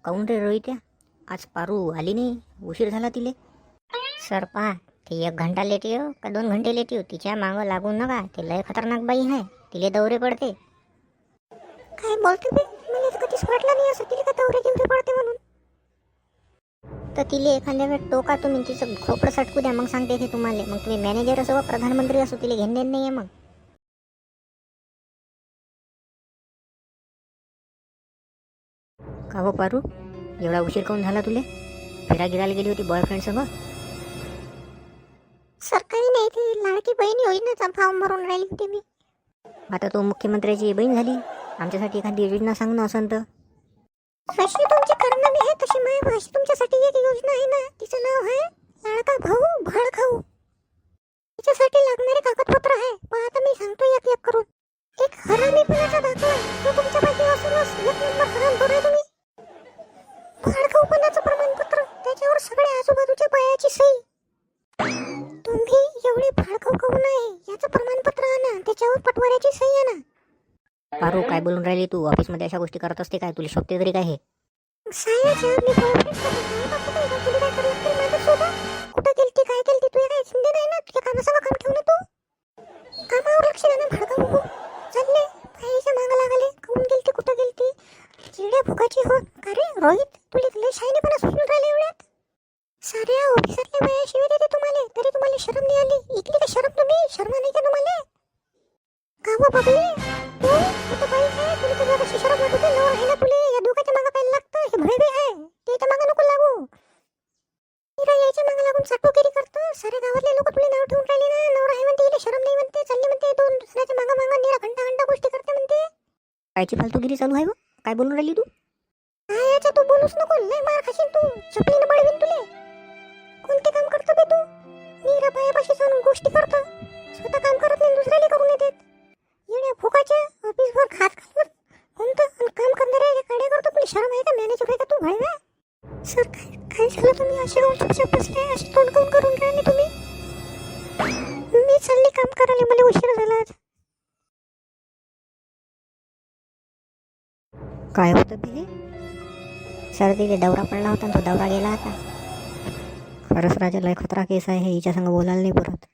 काऊन रे रोहित्या, आज पारू आली नाही, उशीर झाला तिले. सर पहा, ती 1 घंटा लेट येऊ का 2 घंटे लेट येऊ, तिच्या मागं लागू नका. ते लय खतरनाक बाई आहे, तिले दौरे पडते. काय बोलते बे, मला तर कधीच वाटलं नाही असं तिला का दौरे गिवरे पडते म्हणून. तर तिले एखाद्या वेळ टोका तुम्ही, तिचं खोपडं सटकू द्या, मग सांगते ते तुम्हाला. मग तुम्ही मॅनेजर असो वा प्रधानमंत्री असो, तिला घेणं देणं नाही आहे. मग का हो पारू, एवढा उशीर काऊन झाला तुले? फिरायला गेली होती बॉयफ्रेंड सोबत? सरकारी नाही, ती लाडकी बहीण योजनेचा फॉर्म भरून राहिली होती मी. आता तू मुख्यमंत्र्याची बहीण झाली, आमच्यासाठी एखादी योजना सांग ना असं तर. जशी तुमची कारनामे आहे तशी माझी तुमच्यासाठी एक योजना आहे ना, तिचं नाव आहे लाडका भाऊ भाड खाऊ. तिच्यासाठी लागणारे कागदपत्र आहे, पण आता मी सांगतो एक एक करून. एक हरामीपणाचा दाखला, जो तुमच्यापैकी असूनच 1 नंबर हरामखोर आहे तुम्ही. भाडखाऊपणाचं प्रमाणपत्र, त्याच्यावर सगळ्या आजूबाजूच्या बायाची सही. तुम्ही एवढे भाडखाऊ खाऊ नाही, याचं प्रमाणपत्र आणा, त्याच्यावर पटवाऱ्याची सही आणा. पारू, काय बोलून राहिली तू? ऑफिस मध्ये अशा गोष्टी करत असते काय? तुला शोभते तरी काय हे? कुठं गेलती, काय केलती? तू काय शिंदे नाही ना, तुझ्या कामासंग काम ठेवलं तू. कामावर लक्ष द्या ना भाडखाऊ. चालले बाईच्या मागं लागले, काऊन गेलती, कुठं गेलती? चिड्या फुकाची हो का रे रोहित? तुला लय शायनीपणा सुचून राहिले एवढ्यात. साऱ्या ऑफिसातल्या बाया शिवाय देते तुम्हाला, तरी तुम्हाला शरम नाही आली? इकली का शरम तुम्ही? शर्मा नाही का तुम्हाला? का हो बघले तू, कुठं बाई आहे? तुला तुझ्या कशी शरम वाटते? नवर आहे ना तुले, या दोघांच्या मागं काय लागतं? हे भयबे आहे, त्याच्या मागं नको लागू. तिला यायच्या मागं लागून चाटोगिरी करतो. साऱ्या गावातले लोक तुला नाव ठेवून राहिले ना, नवर आहे म्हणते, हिला शरम नाही म्हणते, चालली म्हणते दोन दुसऱ्याच्या मागं मागं निरा घंटा घंटा गोष्टी करते म्हणते. कायची फालतूगिरी चालू आहे? काय बोलून राहिली तू? काय याच्या तू बोलूच नको, लय मार खाशील तू, चपलीनं बळवीन तुले. कोणते काम करतो बे तू? नीरा बायापाशी जाऊन गोष्टी करतो, स्वतः काम करत नाही, दुसऱ्याला करून येतात. येड्या फुकाच्या ऑफिसवर खात खात कोणतं काम करणाऱ्या काड्या करतो. तुला शरम आहे का? मॅनेजर आहे का तू? भाई सर, काय झालं? तुम्ही असे काऊन चुपचाप बसले, असे तोंड काऊन करून राहिले तुम्ही? मी चालली काम करायला, मला उशीर झाला आज. काय होतं बे? सर्दीला दौरा पडला होता, तो दौरा गेला आता. खरंच राजा, लय खतरा केस आहे, हिच्या संग बोलायला नाही परत.